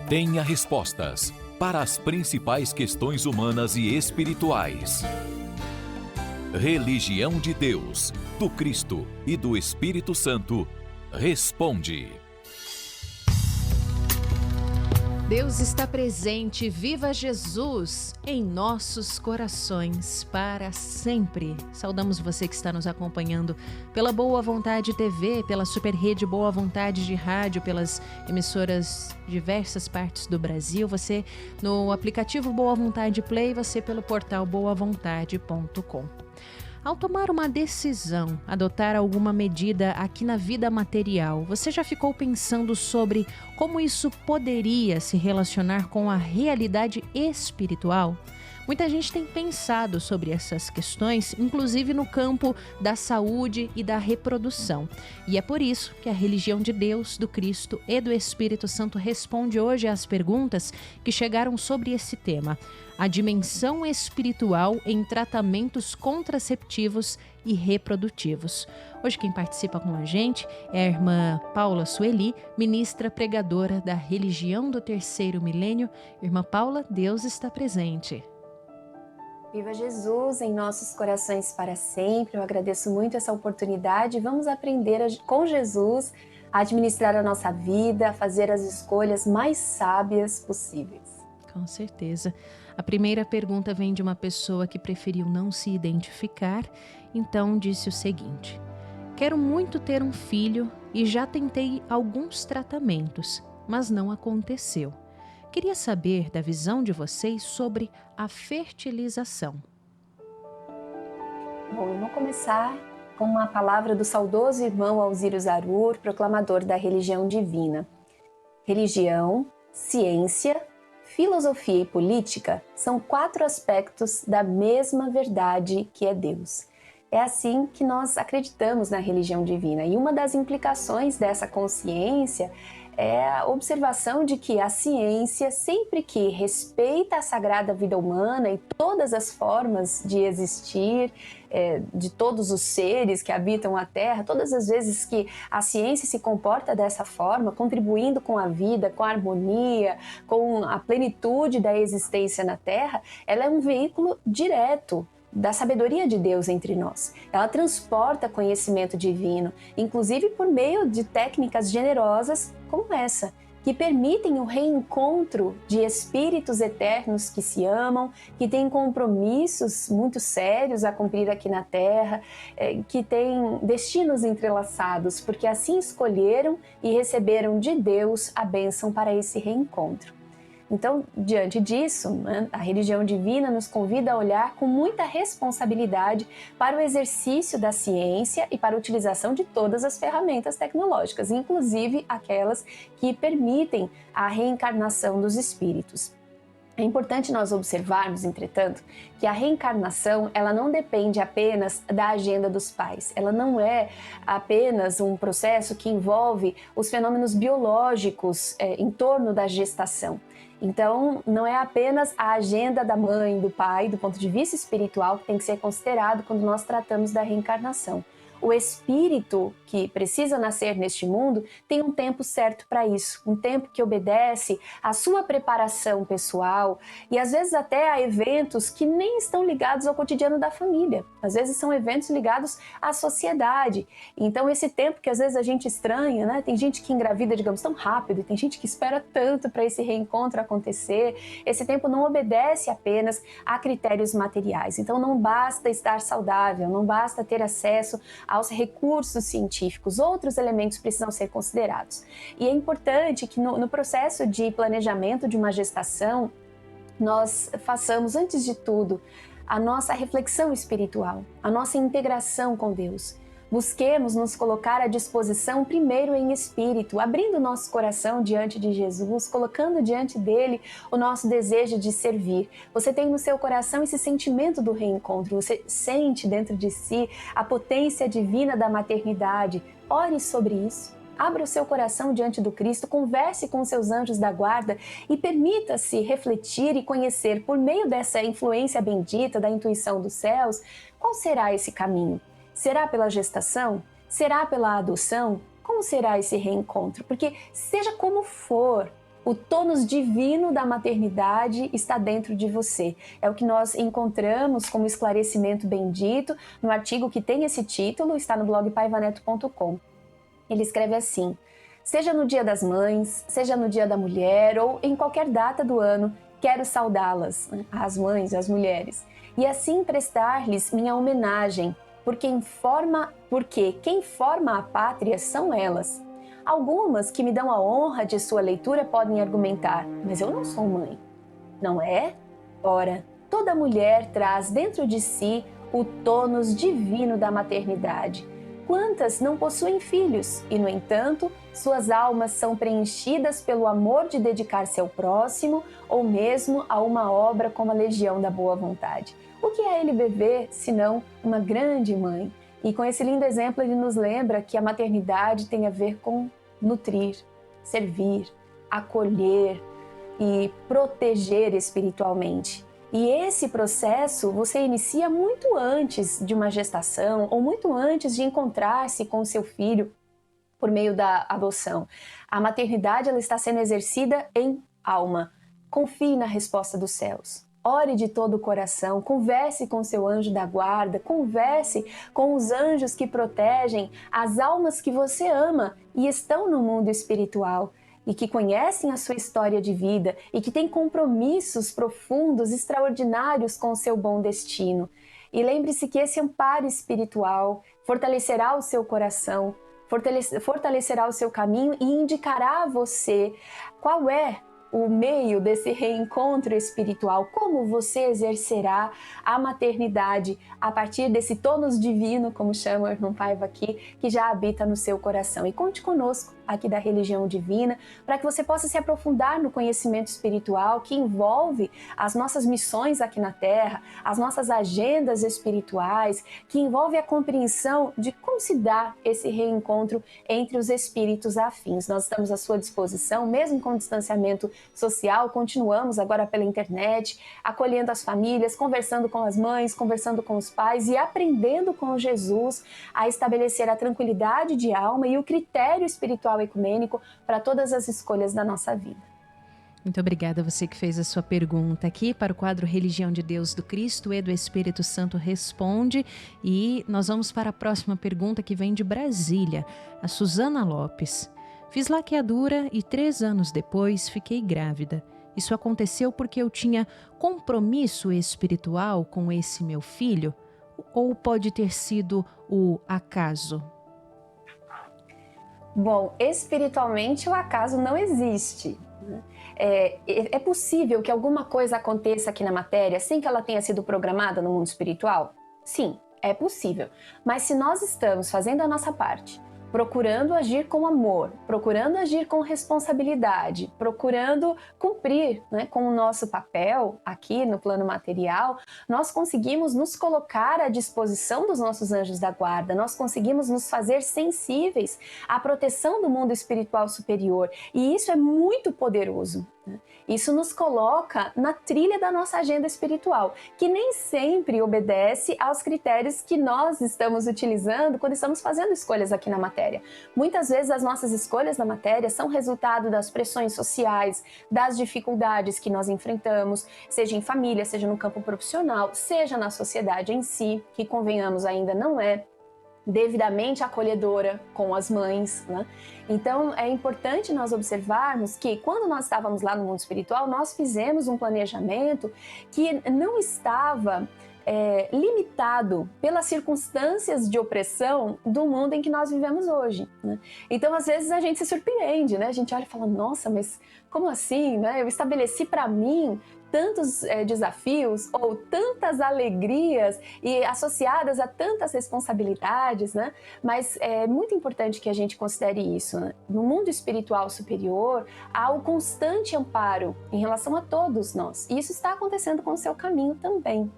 tenha respostas para as principais questões humanas e espirituais. Religião de Deus, do Cristo e do Espírito Santo, responde. Deus está presente, viva Jesus em nossos corações para sempre. Saudamos você que está nos acompanhando pela Boa Vontade TV, pela Super Rede Boa Vontade de Rádio, pelas emissoras de diversas partes do Brasil, você no aplicativo Boa Vontade Play, você pelo portal boavontade.com. Ao tomar uma decisão, adotar alguma medida aqui na vida material, você já ficou pensando sobre como isso poderia se relacionar com a realidade espiritual? Muita gente tem pensado sobre essas questões, inclusive no campo da saúde e da reprodução. E é por isso que a religião de Deus, do Cristo e do Espírito Santo responde hoje às perguntas que chegaram sobre esse tema. A dimensão espiritual em tratamentos contraceptivos e reprodutivos. Hoje quem participa com a gente é a irmã Paula Sueli, ministra pregadora da religião do terceiro milênio. Irmã Paula, Deus está presente. Viva Jesus em nossos corações para sempre. Eu agradeço muito essa oportunidade. Vamos aprender com Jesus a administrar a nossa vida, a fazer as escolhas mais sábias possíveis. Com certeza. A primeira pergunta vem de uma pessoa que preferiu não se identificar, então disse o seguinte: quero muito ter um filho e já tentei alguns tratamentos, mas não aconteceu. Queria saber da visão de vocês sobre a fertilização. Bom, eu vou começar com uma palavra do saudoso irmão Alzírio Zarur, proclamador da religião divina. Religião, ciência, filosofia e política são 4 aspectos da mesma verdade que é Deus. É assim que nós acreditamos na religião divina. E uma das implicações dessa consciência é a observação de que a ciência, sempre que respeita a sagrada vida humana e todas as formas de existir, de todos os seres que habitam a Terra, todas as vezes que a ciência se comporta dessa forma, contribuindo com a vida, com a harmonia, com a plenitude da existência na Terra, ela é um veículo direto da sabedoria de Deus entre nós. Ela transporta conhecimento divino, inclusive por meio de técnicas generosas como essa, que permitem o reencontro de espíritos eternos que se amam, que têm compromissos muito sérios a cumprir aqui na Terra, que têm destinos entrelaçados, porque assim escolheram e receberam de Deus a bênção para esse reencontro. Então, diante disso, a religião divina nos convida a olhar com muita responsabilidade para o exercício da ciência e para a utilização de todas as ferramentas tecnológicas, inclusive aquelas que permitem a reencarnação dos espíritos. É importante nós observarmos, entretanto, que a reencarnação ela não depende apenas da agenda dos pais. Ela não é apenas um processo que envolve os fenômenos biológicos em torno da gestação. Então, não é apenas a agenda da mãe, do pai, do ponto de vista espiritual, que tem que ser considerado quando nós tratamos da reencarnação. O espírito que precisa nascer neste mundo tem um tempo certo para isso, um tempo que obedece à sua preparação pessoal e às vezes até a eventos que nem estão ligados ao cotidiano da família. Às vezes são eventos ligados à sociedade. Então esse tempo que às vezes a gente estranha, né? Tem gente que engravida, digamos, tão rápido, e tem gente que espera tanto para esse reencontro acontecer. Esse tempo não obedece apenas a critérios materiais. Então não basta estar saudável, não basta ter acesso aos recursos científicos, outros elementos precisam ser considerados. E é importante que no processo de planejamento de uma gestação, nós façamos, antes de tudo, a nossa reflexão espiritual, a nossa integração com Deus. Busquemos nos colocar à disposição primeiro em espírito, abrindo nosso coração diante de Jesus, colocando diante dele o nosso desejo de servir. Você tem no seu coração esse sentimento do reencontro, você sente dentro de si a potência divina da maternidade. Ore sobre isso. Abra o seu coração diante do Cristo, converse com os seus anjos da guarda e permita-se refletir e conhecer, por meio dessa influência bendita da intuição dos céus, qual será esse caminho. Será pela gestação? Será pela adoção? Como será esse reencontro? Porque seja como for, o tônus divino da maternidade está dentro de você. É o que nós encontramos como esclarecimento bendito no artigo que tem esse título, está no blog paivaneto.com. Ele escreve assim: seja no Dia das Mães, seja no Dia da Mulher ou em qualquer data do ano, quero saudá-las, as mães, as mulheres, e assim prestar-lhes minha homenagem, porque quem forma a pátria são elas. Algumas que me dão a honra de sua leitura podem argumentar, mas eu não sou mãe. Não é? Ora, toda mulher traz dentro de si o tônus divino da maternidade. Quantas não possuem filhos e, no entanto, suas almas são preenchidas pelo amor de dedicar-se ao próximo ou mesmo a uma obra como a Legião da Boa Vontade. O que é LBV, senão uma grande mãe? E com esse lindo exemplo ele nos lembra que a maternidade tem a ver com nutrir, servir, acolher e proteger espiritualmente. E esse processo você inicia muito antes de uma gestação ou muito antes de encontrar-se com o seu filho por meio da adoção. A maternidade ela está sendo exercida em alma. Confie na resposta dos céus. Ore de todo o coração, converse com seu anjo da guarda, converse com os anjos que protegem as almas que você ama e estão no mundo espiritual e que conhecem a sua história de vida e que têm compromissos profundos, extraordinários com o seu bom destino. E lembre-se que esse amparo espiritual fortalecerá o seu coração, fortalecerá o seu caminho e indicará a você qual é o meio desse reencontro espiritual, como você exercerá a maternidade a partir desse tônus divino, como chama o irmão Paiva aqui, que já habita no seu coração. E conte conosco aqui da Religião Divina, para que você possa se aprofundar no conhecimento espiritual que envolve as nossas missões aqui na Terra, as nossas agendas espirituais, que envolve a compreensão de como se dá esse reencontro entre os espíritos afins. Nós estamos à sua disposição, mesmo com o distanciamento social, continuamos agora pela internet, acolhendo as famílias, conversando com as mães, conversando com os pais e aprendendo com Jesus a estabelecer a tranquilidade de alma e o critério espiritual ecumênico para todas as escolhas da nossa vida. Muito obrigada a você que fez a sua pergunta aqui para o quadro Religião de Deus do Cristo e do Espírito Santo Responde. E nós vamos para a próxima pergunta que vem de Brasília, a Suzana Lopes. Fiz laqueadura e 3 anos depois fiquei grávida. Isso aconteceu porque eu tinha compromisso espiritual com esse meu filho? Ou pode ter sido o acaso? Bom, espiritualmente o acaso não existe. É possível que alguma coisa aconteça aqui na matéria sem que ela tenha sido programada no mundo espiritual? Sim, é possível. Mas se nós estamos fazendo a nossa parte, procurando agir com amor, procurando agir com responsabilidade, procurando cumprir, com o nosso papel aqui no plano material, nós conseguimos nos colocar à disposição dos nossos anjos da guarda, nós conseguimos nos fazer sensíveis à proteção do mundo espiritual superior, e isso é muito poderoso. Isso nos coloca na trilha da nossa agenda espiritual, que nem sempre obedece aos critérios que nós estamos utilizando quando estamos fazendo escolhas aqui na matéria. Muitas vezes as nossas escolhas na matéria são resultado das pressões sociais, das dificuldades que nós enfrentamos, seja em família, seja no campo profissional, seja na sociedade em si, que convenhamos ainda não é devidamente acolhedora com as mães, Então é importante nós observarmos que quando nós estávamos lá no mundo espiritual, nós fizemos um planejamento que não estava limitado pelas circunstâncias de opressão do mundo em que nós vivemos hoje. Então às vezes a gente se surpreende, a gente olha e fala, nossa, mas como assim? Eu estabeleci para mim tantos desafios ou tantas alegrias e associadas a tantas responsabilidades, Mas é muito importante que a gente considere isso. No mundo espiritual superior, há o constante amparo em relação a todos nós. E isso está acontecendo com o seu caminho também.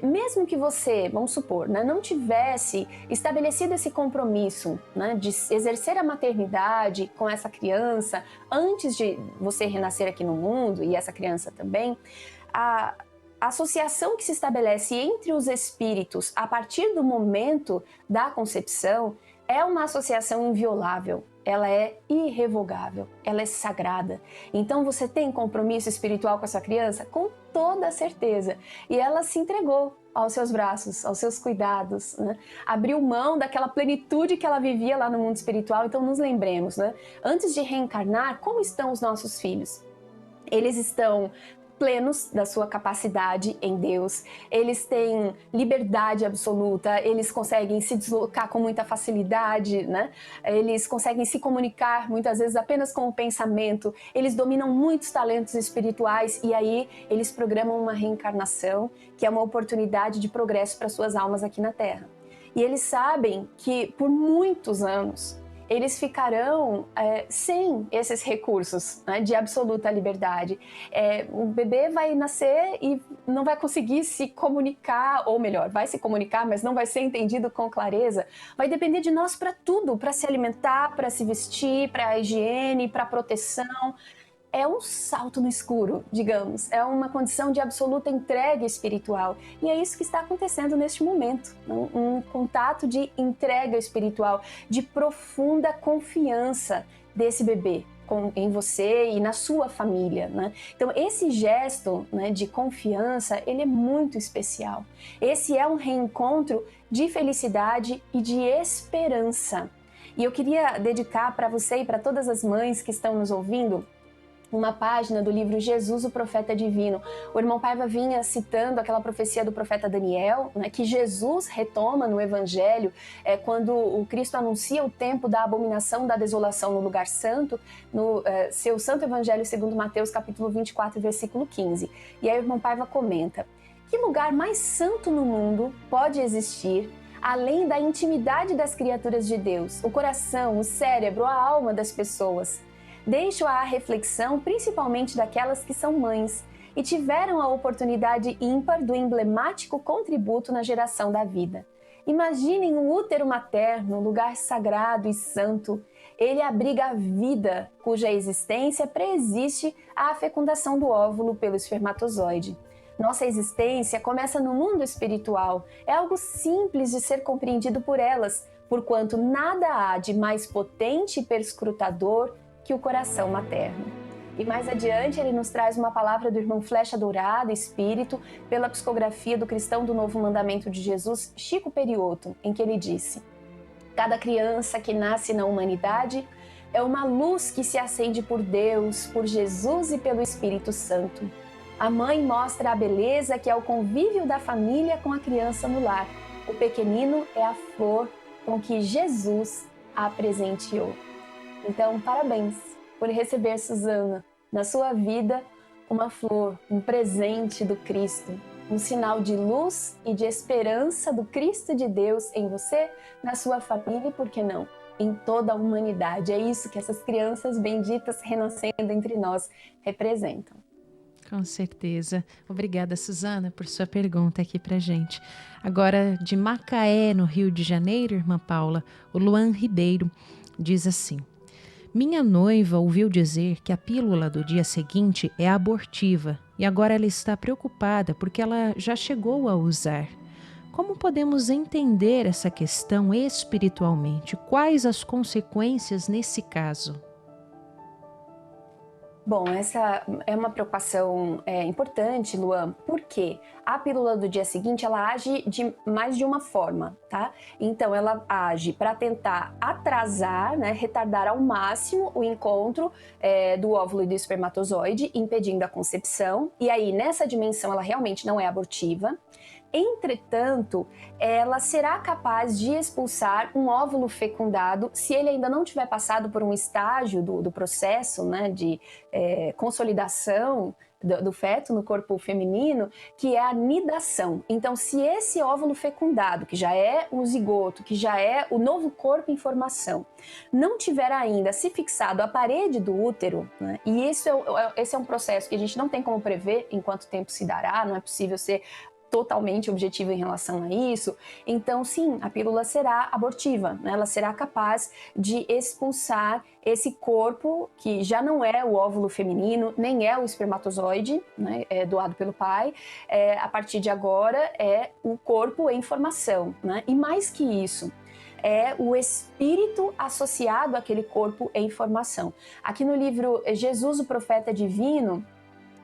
Mesmo que você, vamos supor, não tivesse estabelecido esse compromisso de exercer a maternidade com essa criança antes de você renascer aqui no mundo, e essa criança também, a associação que se estabelece entre os espíritos a partir do momento da concepção é uma associação inviolável. ela é irrevogável, ela é sagrada. Então você tem compromisso espiritual com a sua criança? Com toda certeza. E ela se entregou aos seus braços, aos seus cuidados, né? Abriu mão daquela plenitude que ela vivia lá no mundo espiritual. Então nos lembremos, né? Antes de reencarnar, como estão os nossos filhos? Eles estão plenos da sua capacidade em Deus, eles têm liberdade absoluta, eles conseguem se deslocar com muita facilidade, né? Eles conseguem se comunicar muitas vezes apenas com o pensamento, eles dominam muitos talentos espirituais e aí eles programam uma reencarnação, que é uma oportunidade de progresso para suas almas aqui na Terra. E eles sabem que por muitos anos eles ficarão sem esses recursos, né, de absoluta liberdade. O bebê vai nascer e não vai conseguir se comunicar, ou melhor, vai se comunicar, mas não vai ser entendido com clareza. Vai depender de nós para tudo, para se alimentar, para se vestir, para a higiene, para a proteção. É um salto no escuro, digamos, é uma condição de absoluta entrega espiritual. E é isso que está acontecendo neste momento, um contato de entrega espiritual, de profunda confiança desse bebê em você e na sua família, né? Então esse gesto, né, de confiança, ele é muito especial. Esse é um reencontro de felicidade e de esperança. E eu queria dedicar para você e para todas as mães que estão nos ouvindo uma página do livro Jesus, o Profeta Divino. O irmão Paiva vinha citando aquela profecia do profeta Daniel, né, que Jesus retoma no Evangelho, quando o Cristo anuncia o tempo da abominação da desolação no lugar santo, no seu Santo Evangelho segundo Mateus, capítulo 24, versículo 15. E aí o irmão Paiva comenta: que lugar mais santo no mundo pode existir além da intimidade das criaturas de Deus, o coração, o cérebro, a alma das pessoas? Deixo à reflexão principalmente daquelas que são mães e tiveram a oportunidade ímpar do emblemático contributo na geração da vida. Imaginem o útero materno, lugar sagrado e santo. Ele abriga a vida, cuja existência preexiste à fecundação do óvulo pelo espermatozoide. Nossa existência começa no mundo espiritual. É algo simples de ser compreendido por elas, porquanto nada há de mais potente e perscrutador que o coração materno. E mais adiante ele nos traz uma palavra do irmão Flecha Dourada, espírito, pela psicografia do cristão do Novo Mandamento de Jesus, Chico Perioto, em que ele disse: cada criança que nasce na humanidade é uma luz que se acende por Deus, por Jesus e pelo Espírito Santo. A mãe mostra a beleza que é o convívio da família com a criança no lar. O pequenino é a flor com que Jesus a presenteou. Então, parabéns por receber, Suzana, na sua vida, uma flor, um presente do Cristo, um sinal de luz e de esperança do Cristo de Deus em você, na sua família e, por que não, em toda a humanidade. É isso que essas crianças benditas renascendo entre nós representam. Com certeza. Obrigada, Suzana, por sua pergunta aqui pra gente. Agora, de Macaé, no Rio de Janeiro, irmã Paula, o Luan Ribeiro diz assim: minha noiva ouviu dizer que a pílula do dia seguinte é abortiva e agora ela está preocupada porque ela já chegou a usar. Como podemos entender essa questão espiritualmente? Quais as consequências nesse caso? Bom, essa é uma preocupação importante, Luan, porque a pílula do dia seguinte, ela age de mais de uma forma, tá? Então, ela age para tentar atrasar, né, retardar ao máximo o encontro do óvulo e do espermatozoide, impedindo a concepção. E aí, nessa dimensão, ela realmente não é abortiva. Entretanto, ela será capaz de expulsar um óvulo fecundado se ele ainda não tiver passado por um estágio do processo, né, de consolidação do feto no corpo feminino, que é a nidação. Então, se esse óvulo fecundado, que já é o zigoto, que já é o novo corpo em formação, não tiver ainda se fixado à parede do útero, né, e esse é um processo que a gente não tem como prever em quanto tempo se dará, não é possível ser totalmente objetivo em relação a isso, então sim, a pílula será abortiva, né? Ela será capaz de expulsar esse corpo que já não é o óvulo feminino, nem é o espermatozoide, né, doado pelo pai, a partir de agora é o corpo em formação, né? E mais que isso, é o espírito associado àquele corpo em formação. Aqui no livro Jesus, o Profeta Divino,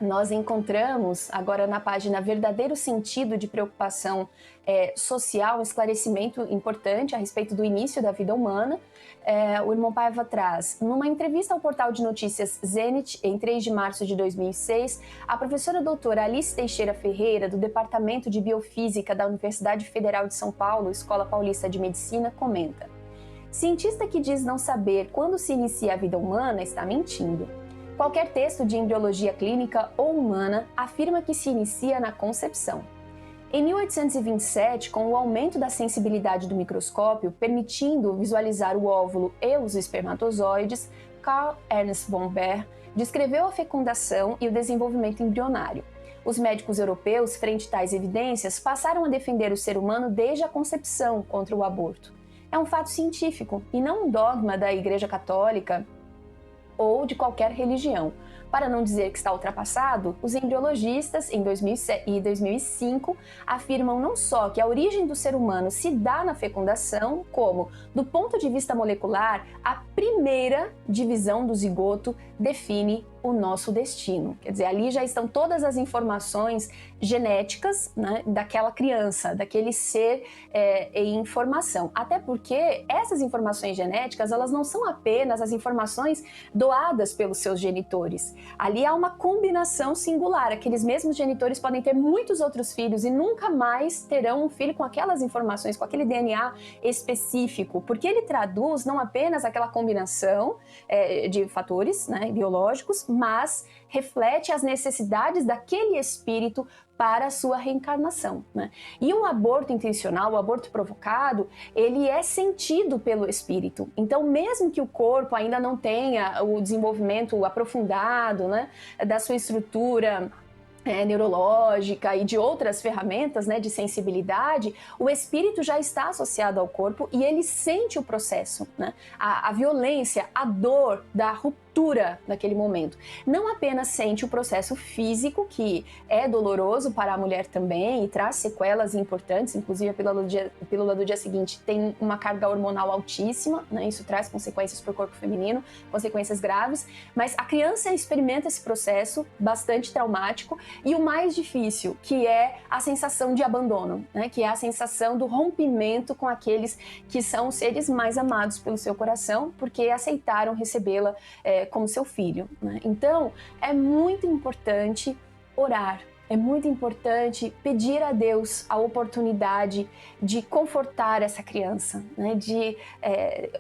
nós encontramos, agora na página Verdadeiro Sentido de Preocupação Social, um esclarecimento importante a respeito do início da vida humana. O irmão Paiva traz, numa entrevista ao portal de notícias Zenit, em 3 de março de 2006, a professora doutora Alice Teixeira Ferreira, do Departamento de Biofísica da Universidade Federal de São Paulo, Escola Paulista de Medicina, comenta: cientista que diz não saber quando se inicia a vida humana está mentindo. Qualquer texto de embriologia clínica ou humana afirma que se inicia na concepção. Em 1827, com o aumento da sensibilidade do microscópio, permitindo visualizar o óvulo e os espermatozoides, Carl Ernst von Baer descreveu a fecundação e o desenvolvimento embrionário. Os médicos europeus, frente a tais evidências, passaram a defender o ser humano desde a concepção contra o aborto. É um fato científico e não um dogma da Igreja Católica ou de qualquer religião. Para não dizer que está ultrapassado, os embriologistas, em 2007 e 2005, afirmam não só que a origem do ser humano se dá na fecundação, como, do ponto de vista molecular, a primeira divisão do zigoto define o nosso destino. Quer dizer, ali já estão todas as informações genéticas, né, daquela criança, daquele ser em formação. Até porque essas informações genéticas, elas não são apenas as informações doadas pelos seus genitores. Ali há uma combinação singular. Aqueles mesmos genitores podem ter muitos outros filhos e nunca mais terão um filho com aquelas informações, com aquele DNA específico, porque ele traduz não apenas aquela combinação de fatores, né, biológicos, mas reflete as necessidades daquele espírito para a sua reencarnação, né? E o aborto intencional, o aborto provocado, ele é sentido pelo espírito. Então, mesmo que o corpo ainda não tenha o desenvolvimento aprofundado, né, da sua estrutura neurológica e de outras ferramentas, né, de sensibilidade, o espírito já está associado ao corpo e ele sente o processo, né? A violência, a dor da ruptura naquele momento. Não apenas sente o processo físico, que é doloroso para a mulher também e traz sequelas importantes, inclusive a pílula do dia seguinte tem uma carga hormonal altíssima, né? Isso traz consequências para o corpo feminino, consequências graves, mas a criança experimenta esse processo bastante traumático e o mais difícil, que é a sensação de abandono, né? Que é a sensação do rompimento com aqueles que são os seres mais amados pelo seu coração, porque aceitaram recebê-la como seu filho, né? Então, é muito importante orar, é muito importante pedir a Deus a oportunidade de confortar essa criança, né? De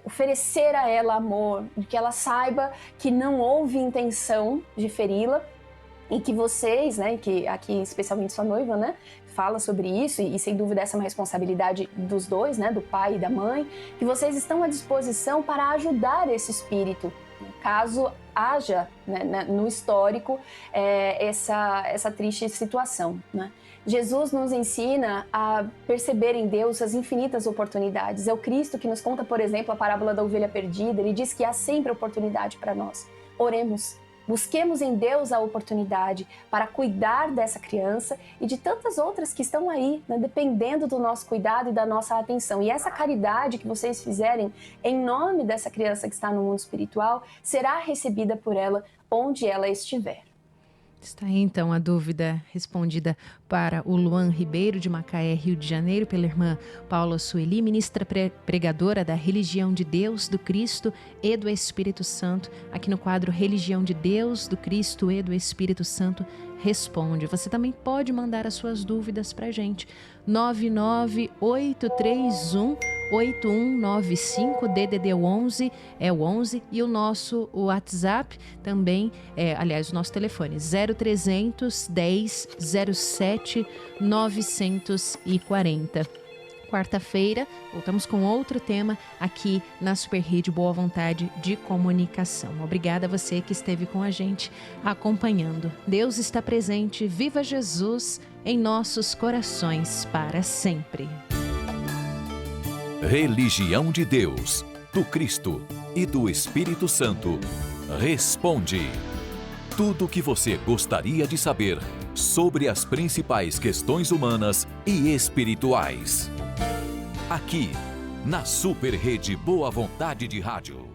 oferecer a ela amor, de que ela saiba que não houve intenção de feri-la, e que vocês, né, que aqui especialmente sua noiva, né, fala sobre isso, e sem dúvida essa é uma responsabilidade dos dois, né, do pai e da mãe, que vocês estão à disposição para ajudar esse espírito, caso haja, né, no histórico essa triste situação, né? Jesus nos ensina a perceber em Deus as infinitas oportunidades. É o Cristo que nos conta, por exemplo, a parábola da ovelha perdida. Ele diz que há sempre oportunidade para nós. Oremos. Busquemos em Deus a oportunidade para cuidar dessa criança e de tantas outras que estão aí, né, dependendo do nosso cuidado e da nossa atenção. E essa caridade que vocês fizerem em nome dessa criança que está no mundo espiritual será recebida por ela onde ela estiver. Está aí então a dúvida respondida para o Luan Ribeiro de Macaé, Rio de Janeiro, pela irmã Paula Sueli, ministra pregadora da Religião de Deus, do Cristo e do Espírito Santo, aqui no quadro Religião de Deus, do Cristo e do Espírito Santo Responde. Você também pode mandar as suas dúvidas para a gente. 998318195, DDD 11 é o 11, e o nosso WhatsApp também, aliás, o nosso telefone 0300 10 07 940. Quarta-feira, voltamos com outro tema aqui na Super Rede Boa Vontade de Comunicação. Obrigada a você que esteve com a gente acompanhando. Deus está presente, viva Jesus em nossos corações para sempre. Religião de Deus, do Cristo e do Espírito Santo. Responde. Tudo o que você gostaria de saber sobre as principais questões humanas e espirituais. Aqui, na Super Rede Boa Vontade de Rádio.